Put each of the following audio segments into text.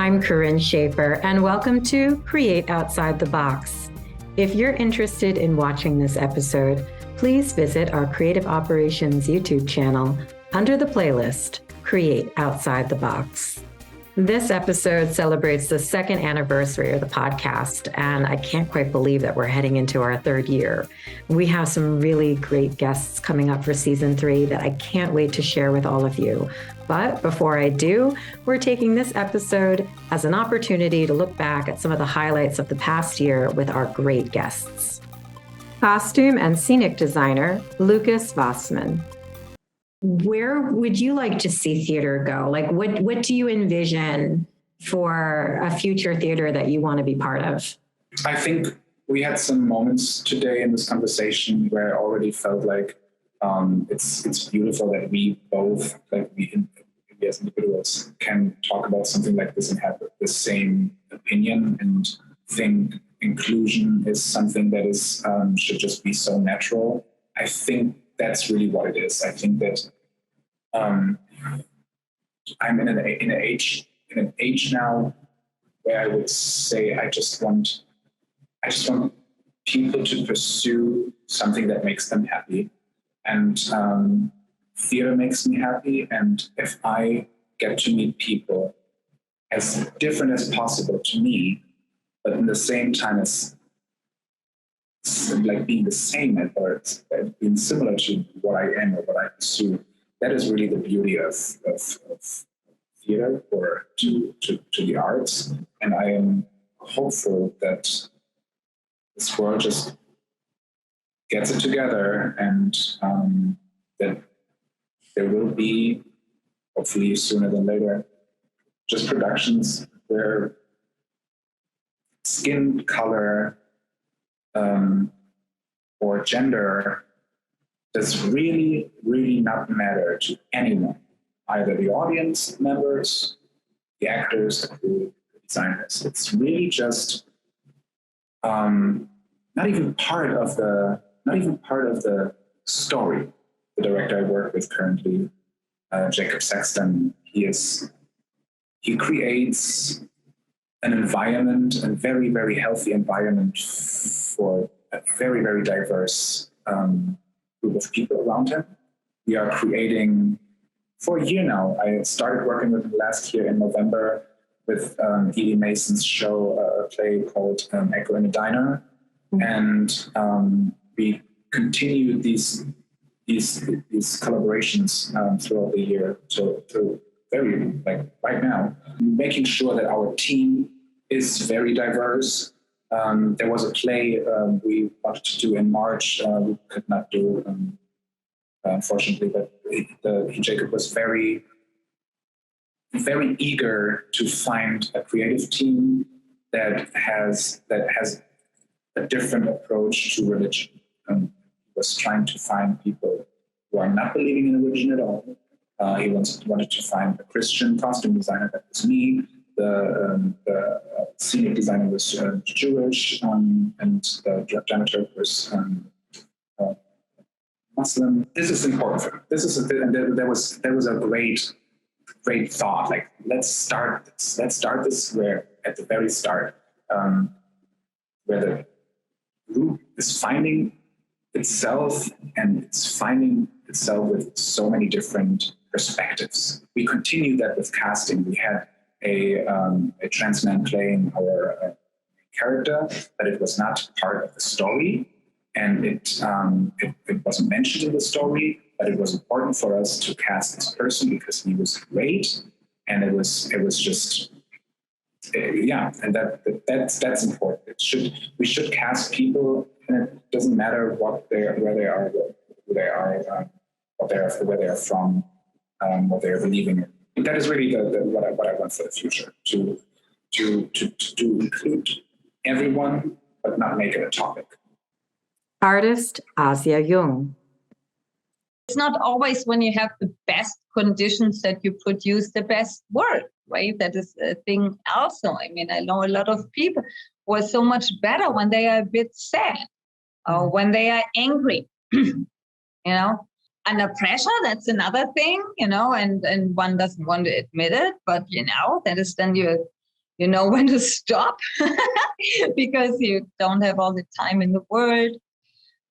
I'm Corinne Schaefer, and welcome to Create Outside the Box. If you're interested in watching this episode, please visit our Creative Operations YouTube channel under the playlist, Create Outside the Box. This episode celebrates the second anniversary of the podcast, and I can't quite believe that we're heading into our third year. We have some really great guests coming up for season 3 that I can't wait to share with all of you. But before I do, we're taking this episode as an opportunity to look back at some of the highlights of the past year with our great guests. Costume and scenic designer, Lucas Wassmann. Where would you like to see theater go? Like, what do you envision for a future theater that you want to be part of? I think we had some moments today in this conversation where I already felt like it's beautiful that we both, like we as individuals, can talk about something like this and have the same opinion and think inclusion is something that is should just be so natural. I think that's really what it is. I think that I'm in an age now where I would say I just want people to pursue something that makes them happy, and theater makes me happy. And if I get to meet people as different as possible to me, but in the same time as like being the same or being similar to what I am or what I pursue, that is really the beauty of theater or to the arts. And I am hopeful that this world just gets it together, and that there will be, hopefully sooner than later, just productions where skin color or gender does really, really not matter to anyone, either the audience members, the actors, the crew, the designers. It's really just not even part of the story. The director I work with currently, Jacob Sexton, he creates an environment, a very, very healthy environment for a very, very diverse group of people around him. We are creating, for a year now, I started working with him last year in November with Edie Mason's show, a play called Echo in a Diner. Mm-hmm. And we continued these collaborations throughout the year to very, like right now, making sure that our team is very diverse. There was a play we wanted to do in March. We could not do, unfortunately, but Jacob was very, very eager to find a creative team that has a different approach to religion. He was trying to find people who are not believing in religion at all. He wanted to find a Christian costume designer. That was me. The scenic designer was Jewish, and the janitor was Muslim. This is important for me. And there was a great thought. Like, let's start this where at the very start, where the group is finding itself, and it's finding itself with so many different perspectives. We continued that with casting. We had a trans man playing our character, but it was not part of the story, and it wasn't mentioned in the story. But it was important for us to cast this person because he was great, and it was just and that's important. We should cast people, and it doesn't matter where they are, who they are, where they are from, what they are believing in. That is really what I want for the future, to include everyone, but not make it a topic. Artist Asia Jung. It's not always when you have the best conditions that you produce the best work, right? That is a thing also. I mean, I know a lot of people who are so much better when they are a bit sad or when they are angry, Under pressure, that's another thing, and one doesn't want to admit it, but, that is then you know when to stop because you don't have all the time in the world,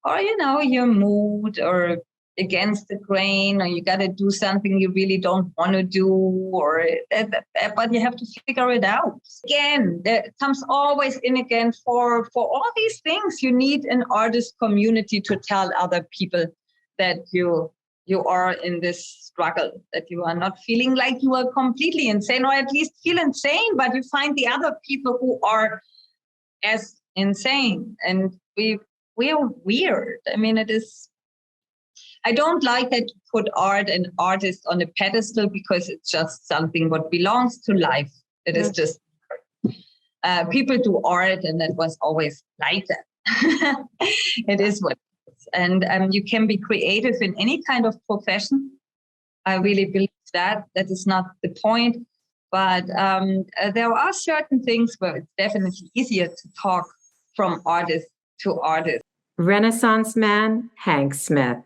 or, you know, your mood or against the grain, or you got to do something you really don't want to do, or but you have to figure it out. Again, there comes always in again for all these things, you need an artist community to tell other people that you are in this struggle, that you are not feeling like you are completely insane, or at least feel insane, but you find the other people who are as insane. And we are weird. I mean, I don't like that to put art and artists on a pedestal, because it's just something what belongs to life. It is just people do art, and that was always like that. It is what it is. And you can be creative in any kind of profession. I really believe that. That is not the point. But there are certain things where it's definitely easier to talk from artist to artist. Renaissance man Hank Smith.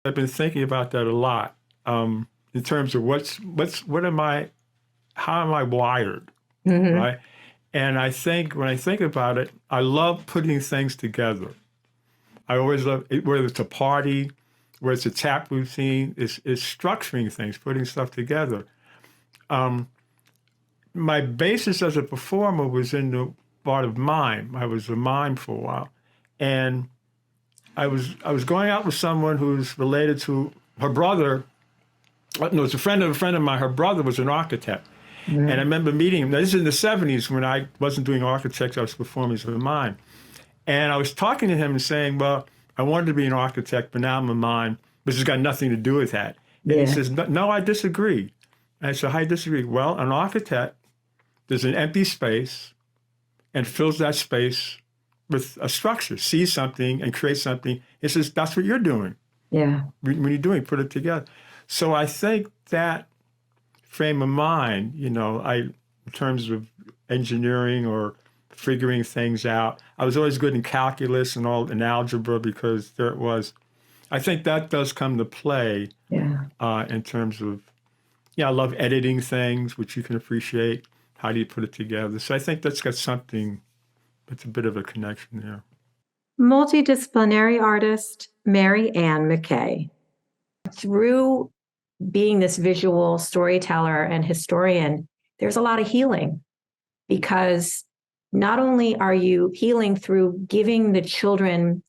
I've been thinking about that a lot, in terms of how am I wired, right? And I think when I think about it, I love putting things together. I always love it, whether it's a party, whether it's a tap routine, it's structuring things, putting stuff together. My basis as a performer was in the part of mime. I was a mime for a while, and I was going out with someone who's related to her brother. No, it's a friend of mine. Her brother was an architect. And I remember meeting him. Now, this is in the 70s when I wasn't doing architecture, I was performing as a mime. And I was talking to him and saying, well, I wanted to be an architect, but now I'm a mime, which has got nothing to do with that. And he says, no, I disagree. And I said, how do you disagree? Well, an architect, there's an empty space and fills that space with a structure, sees something and creates something. It says, that's what you're doing. Yeah. When you're doing, put it together. So I think that frame of mind, you know, in terms of engineering or figuring things out, I was always good in calculus and algebra, because there it was. I think that does come to play in terms of, I love editing things, which you can appreciate. How do you put it together? So I think that's got something. It's a bit of a connection there. Multidisciplinary artist Mary Ann McKay. Through being this visual storyteller and historian, there's a lot of healing, because not only are you healing through giving the children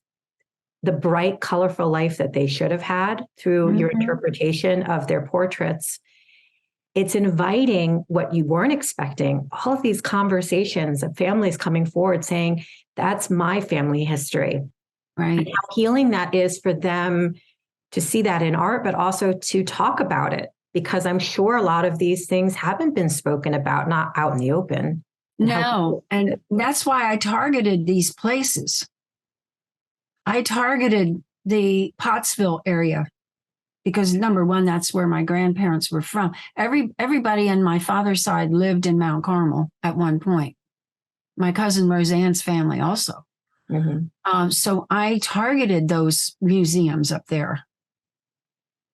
the bright, colorful life that they should have had through your interpretation of their portraits, it's inviting what you weren't expecting, all of these conversations of families coming forward saying, that's my family history. Right. And how healing that is for them to see that in art, but also to talk about it, because I'm sure a lot of these things haven't been spoken about, not out in the open. No, and that's why I targeted these places. I targeted the Pottsville area, because number one, that's where my grandparents were from. Everybody on my father's side lived in Mount Carmel at one point. My cousin Roseanne's family also. So I targeted those museums up there.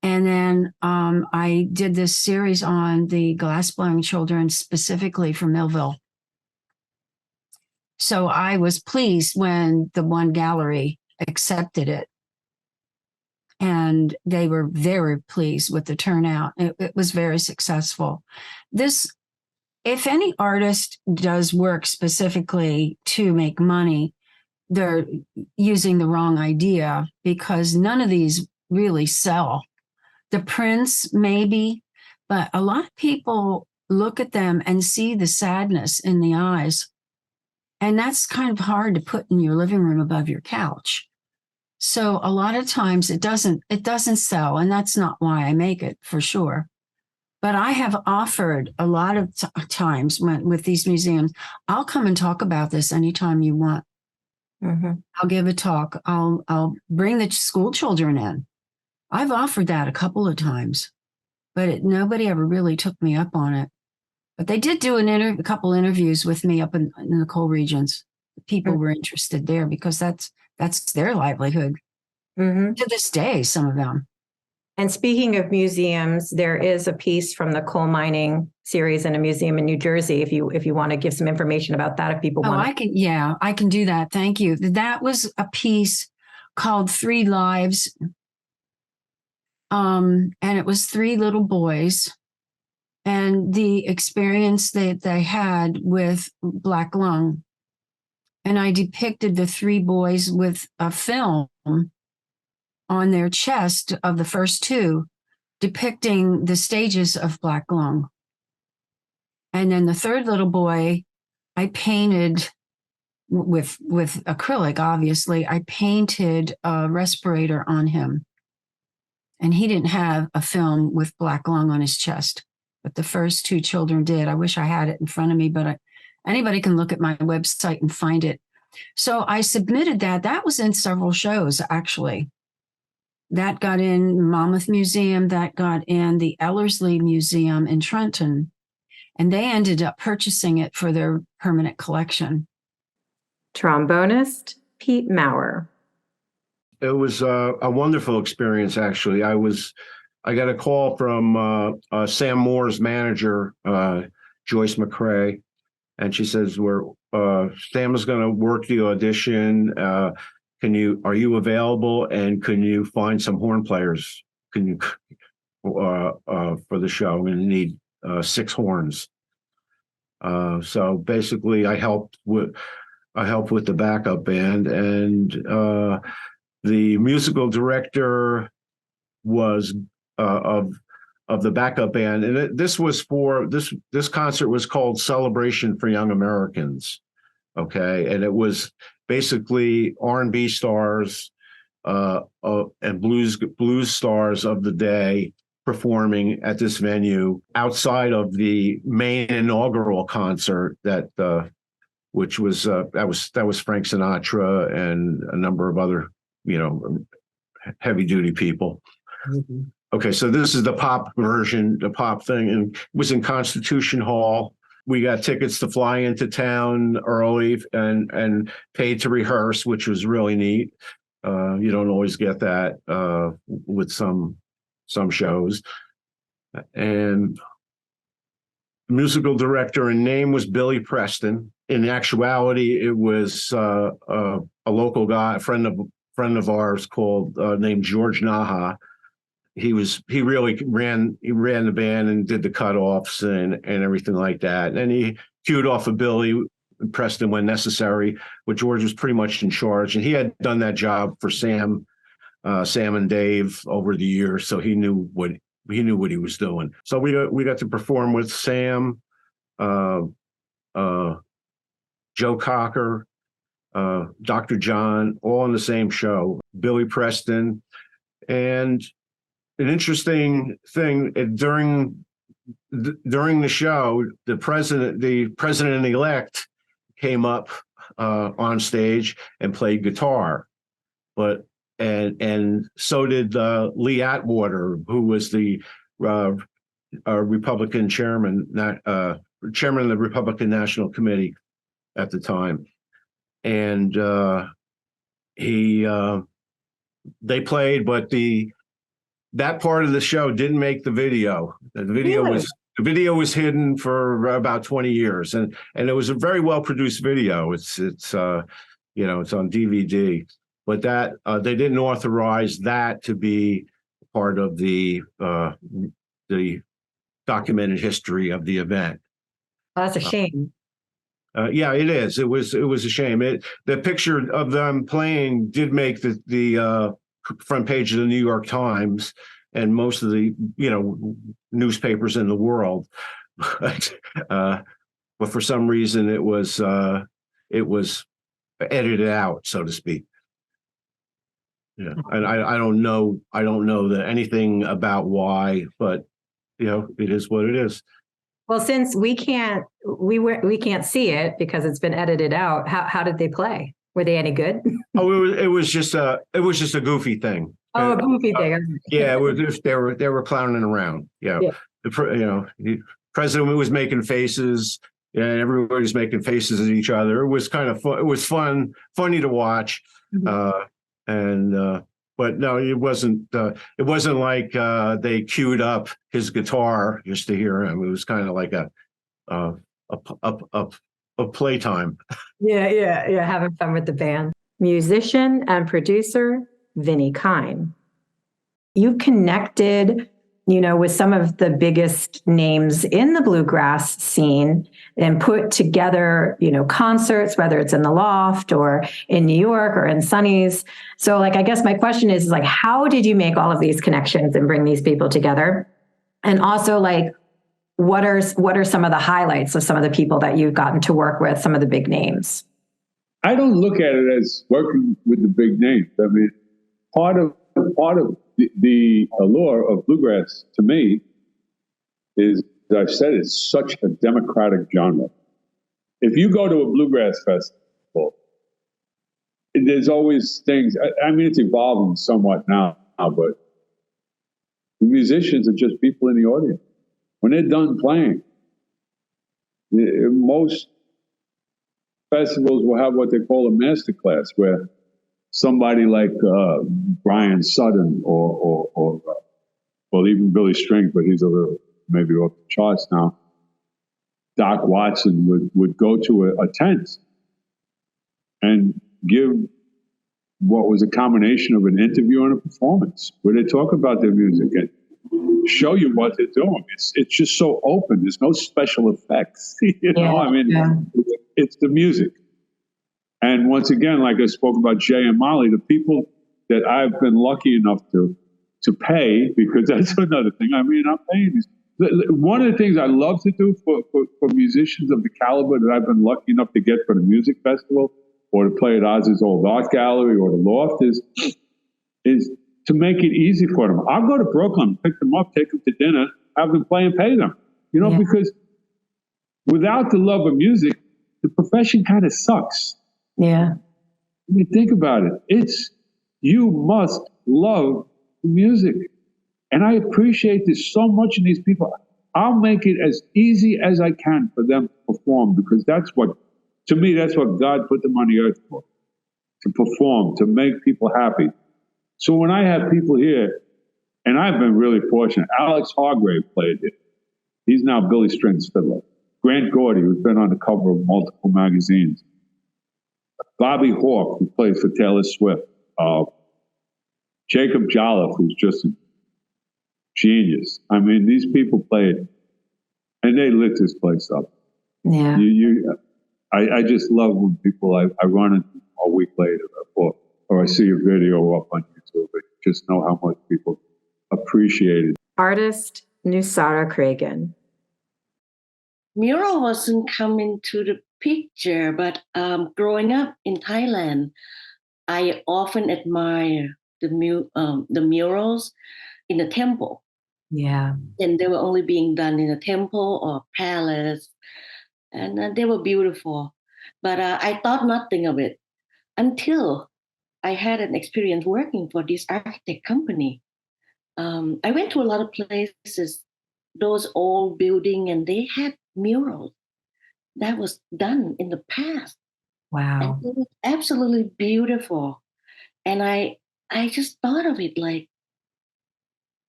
And then I did this series on the glass-blowing children, specifically from Millville. So I was pleased when the one gallery accepted it. And they were very pleased with the turnout. It was very successful. If any artist does work specifically to make money, they're using the wrong idea, because none of these really sell. The prints, maybe, but a lot of people look at them and see the sadness in the eyes. And that's kind of hard to put in your living room above your couch. So a lot of times it doesn't sell, and that's not why I make it, for sure. But I have offered a lot of times with these museums, I'll come and talk about this anytime you want. I'll give a talk. I'll bring the school children in. I've offered that a couple of times, but nobody ever really took me up on it. But they did do a couple interviews with me up in the coal regions. People were interested there, because that's their livelihood to this day, some of them. And speaking of museums, there is a piece from the coal mining series in a museum in New Jersey. If you want to give some information about that, if people Oh, want. I can do that. Thank you. That was a piece called Three Lives. And it was three little boys and the experience that they had with black lung. And I depicted the three boys with a film on their chest of the first two, depicting the stages of black lung. And then the third little boy, I painted with acrylic, obviously. I painted a respirator on him. And he didn't have a film with black lung on his chest, but the first two children did. I wish I had it in front of me, but anybody can look at my website and find it. So I submitted that. That was in several shows, actually. That got in Monmouth Museum, that got in the Ellerslie Museum in Trenton, and they ended up purchasing it for their permanent collection. Trombonist Pete Maurer. It was a wonderful experience, actually. I got a call from Sam Moore's manager, Joyce McCrae, and she says, Sam is going to work the audition. Are you available? And can you find some horn players? Can you for the show? We need 6 horns. So basically, I helped with the backup band, and the musical director was of the backup band, and this concert was called Celebration for Young Americans. Okay, and it was basically R&B stars and blues stars of the day performing at this venue outside of the main inaugural concert which was that was Frank Sinatra and a number of other heavy duty people. Mm-hmm. Okay, so this is the pop version, the pop thing, and it was in Constitution Hall. We got tickets to fly into town early and paid to rehearse, which was really neat. You don't always get that with some shows. And the musical director in name was Billy Preston. In actuality, it was a local guy, a friend of ours named George Naha. He really ran the band and did the cutoffs and everything like that. And he cued off of Billy Preston when necessary, but George was pretty much in charge. And he had done that job for Sam and Dave over the years, so he knew what he was doing. So we got to perform with Sam, Joe Cocker, Dr. John, all on the same show, Billy Preston. And an interesting thing, during the show, the president-elect came up on stage and played guitar, and so did Lee Atwater, who was the Republican chairman of the Republican National Committee at the time, and they played, but that part of the show didn't make the video. The video was hidden for about 20 years, and it was a very well produced video. It's on DVD, but that they didn't authorize that to be part of the documented history of the event. Well, that's a shame. Yeah, it is. It was a shame. The picture of them playing did make the front page of the New York Times and most of the newspapers in the world, but for some reason it was edited out, so to speak. Yeah, and I don't know anything about why, but it is what it is. Well, since we can't see it because it's been edited out, how did they play? Were they any good? Oh, it was just a goofy thing. Oh, a goofy thing. Yeah, they were clowning around. Yeah. The president was making faces, and everybody was making faces at each other. It was kind of fun. It was funny to watch. Mm-hmm. But no, it wasn't. It wasn't like they queued up his guitar just to hear him. It was kind of like a playtime. Yeah, having fun with the band. Musician and producer Vinnie Kine. You connected, with some of the biggest names in the bluegrass scene and put together, concerts, whether it's in the Loft or in New York or in Sonny's. So I guess my question is how did you make all of these connections and bring these people together? And also what are some of the highlights of some of the people that you've gotten to work with, some of the big names? I don't look at it as working with the big names. I mean, part of the allure of bluegrass to me is, as I've said, it's such a democratic genre. If you go to a bluegrass festival, there's always things. I mean, it's evolving somewhat now, but the musicians are just people in the audience. When they're done playing, most festivals will have what they call a master class, where somebody like Brian Sutton or even Billy Strings, but he's a little maybe off the charts now. Doc Watson would go to a tent and give what was a combination of an interview and a performance, where they talk about their music and show you what they're doing. It's just so open. There's no special effects. It's the music. And once again, like I spoke about Jay and Molly, the people that I've been lucky enough to pay, because that's another thing. I mean, I'm paying these. One of the things I love to do for musicians of the caliber that I've been lucky enough to get for the music festival or to play at Oz's Old Art Gallery or the Loft is to make it easy for them. I'll go to Brooklyn, pick them up, take them to dinner, have them play and pay them. Because without the love of music, the profession kind of sucks. Yeah. I mean, think about it. You must love the music. And I appreciate this so much in these people. I'll make it as easy as I can for them to perform, because to me, that's what God put them on the earth for, to perform, to make people happy. So when I have people here, and I've been really fortunate, Alex Hargrave played it. He's now Billy Strings fiddler. Grant Gordy, who's been on the cover of multiple magazines. Bobby Hawke, who plays for Taylor Swift. Jacob Jolliffe, who's just a genius. I mean, these people played, and they lit this place up. Yeah. I just love when people I run into a week later, or I see a video up on YouTube, and just know how much people appreciate it. Artist Nusara Cragen. Mural wasn't coming to the picture, but growing up in Thailand, I often admire the murals in the temple. Yeah. And they were only being done in a temple or palace, and they were beautiful. But I thought nothing of it until I had an experience working for this architect company. I went to a lot of places, those old buildings, and they had murals that was done in the past. Wow. And it was absolutely beautiful. And I just thought of it like,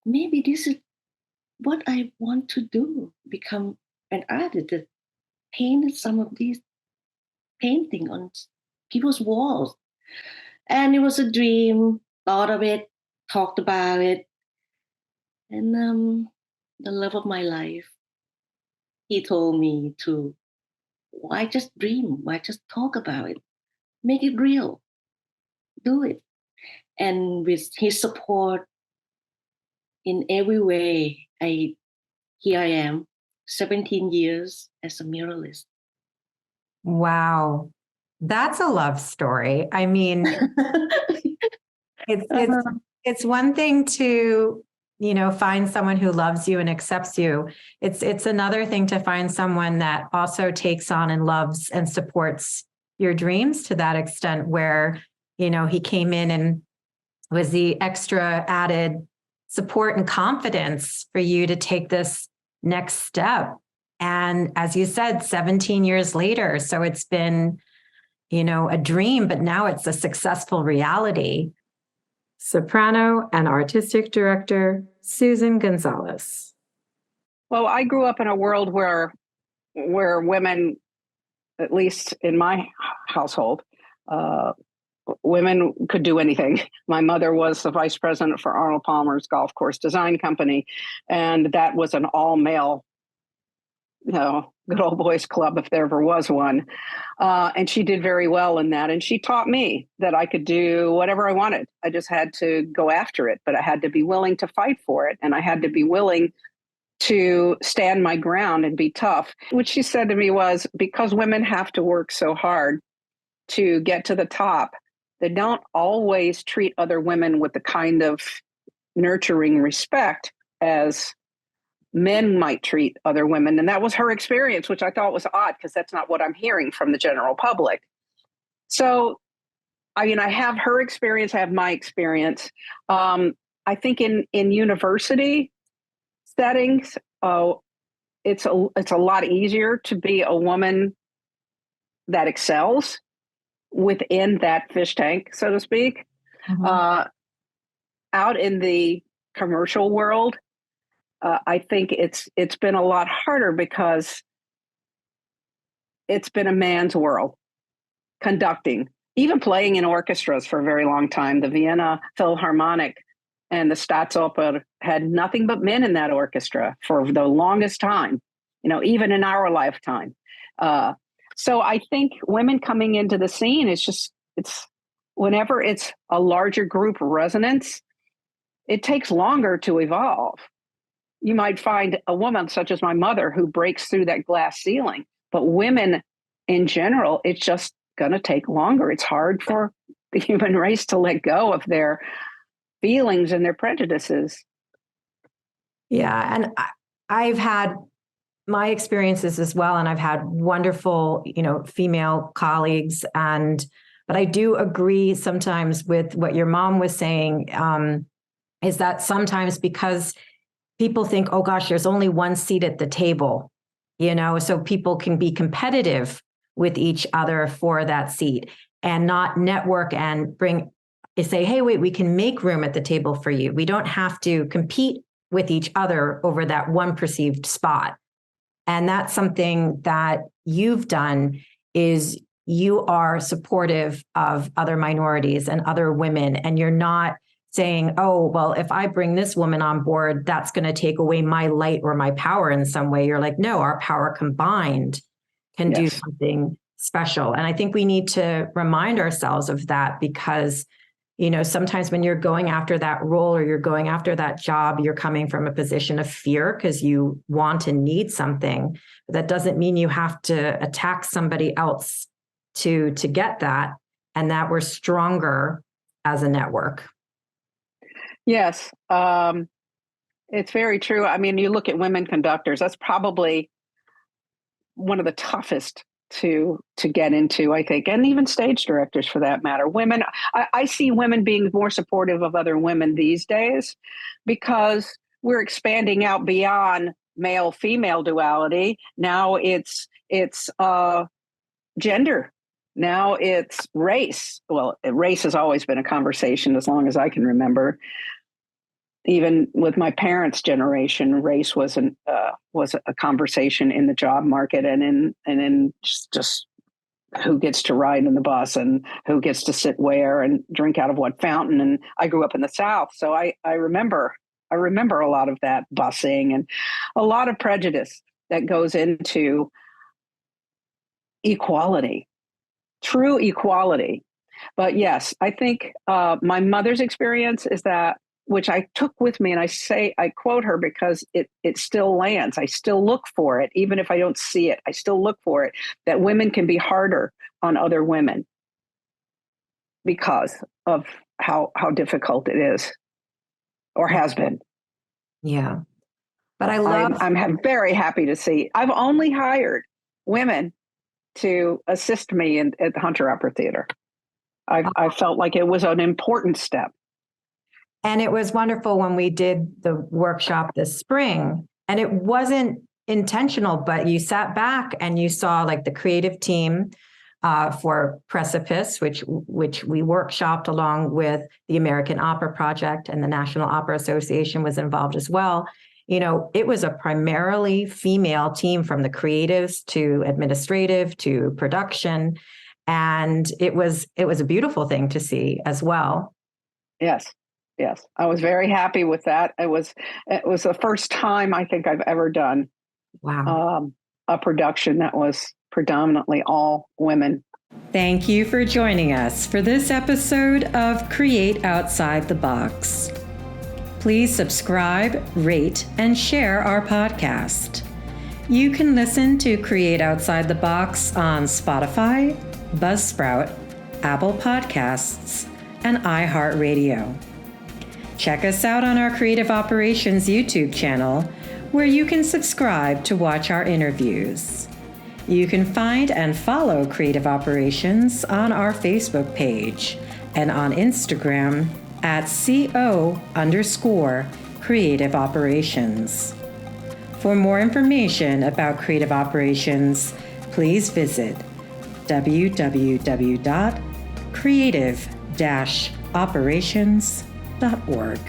maybe this is what I want to do, become an artist that painted some of these painting on people's walls. And it was a dream, thought of it, talked about it. And the love of my life, he told me to, why just dream? Why just talk about it? Make it real. Do it. And with his support in every way, here I am, 17 years as a muralist. Wow. That's a love story. I mean, it's one thing to, find someone who loves you and accepts you. It's another thing to find someone that also takes on and loves and supports your dreams to that extent where, he came in and was the extra added support and confidence for you to take this next step. And as you said, 17 years later, so it's been, a dream, but now it's a successful reality. soprano and artistic director Susan Gonzalez. Well, I grew up in a world where women, at least in my household, women could do anything. My mother was the vice president for Arnold Palmer's golf course design company, and that was an all-male, good old boys club if there ever was one. And she did very well in that. And she taught me that I could do whatever I wanted. I just had to go after it, but I had to be willing to fight for it. And I had to be willing to stand my ground and be tough. What she said to me was, because women have to work so hard to get to the top, they don't always treat other women with the kind of nurturing respect as men might treat other women. And that was her experience, which I thought was odd because that's not what I'm hearing from the general public. So, I have her experience, I have my experience. I think in university settings, it's a lot easier to be a woman that excels within that fish tank, so to speak. Mm-hmm. Out in the commercial world, I think it's been a lot harder because it's been a man's world. Conducting, even playing in orchestras for a very long time. The Vienna Philharmonic and the Staatsoper had nothing but men in that orchestra for the longest time, even in our lifetime. So I think women coming into the scene, it's whenever it's a larger group resonance, it takes longer to evolve. You might find a woman such as my mother who breaks through that glass ceiling, but women in general, it's just going to take longer. It's hard for the human race to let go of their feelings and their prejudices. Yeah, and I've had my experiences as well, and I've had wonderful, female colleagues, but I do agree sometimes with what your mom was saying, is that sometimes because people think, oh gosh, there's only one seat at the table, so people can be competitive with each other for that seat and not network and say, hey, wait, we can make room at the table for you. We don't have to compete with each other over that one perceived spot. And that's something that you've done, is you are supportive of other minorities and other women, and you're not saying, oh, well, if I bring this woman on board, that's going to take away my light or my power in some way. You're like, no, our power combined can do something special. And I think we need to remind ourselves of that, because, sometimes when you're going after that role or you're going after that job, you're coming from a position of fear because you want and need something. But that doesn't mean you have to attack somebody else to get that, and that we're stronger as a network. Yes, it's very true. You look at women conductors, that's probably one of the toughest to get into, I think, and even stage directors for that matter. Women, I see women being more supportive of other women these days because we're expanding out beyond male-female duality. Now it's gender. Now it's race. Well, race has always been a conversation as long as I can remember. Even with my parents' generation, race was a conversation in the job market and in just who gets to ride in the bus and who gets to sit where and drink out of what fountain. And I grew up in the South, so I remember a lot of that busing and a lot of prejudice that goes into equality, true equality. But yes, I think my mother's experience is that, which I took with me, and I quote her because it still lands. I still look for it, even if I don't see it. I still look for it, that women can be harder on other women because of how difficult it is or has been. Yeah. But I'm very happy to see. I've only hired women to assist me at the Hunter Opera Theater. I felt like it was an important step. And it was wonderful when we did the workshop this spring, and it wasn't intentional, but you sat back and you saw like the creative team for Precipice, which we workshopped along with the American Opera Project, and the National Opera Association was involved as well. You know, it was a primarily female team, from the creatives to administrative to production. And it was a beautiful thing to see as well. Yes. I was very happy with that. It was the first time I think I've ever done a production that was predominantly all women. Thank you for joining us for this episode of Create Outside the Box. Please subscribe, rate, and share our podcast. You can listen to Create Outside the Box on Spotify, Buzzsprout, Apple Podcasts, and iHeartRadio. Check us out on our Creative Operations YouTube channel, where you can subscribe to watch our interviews. You can find and follow Creative Operations on our Facebook page and on Instagram at @CO_Creative Operations. For more information about Creative Operations, please visit www.creative-operations.org.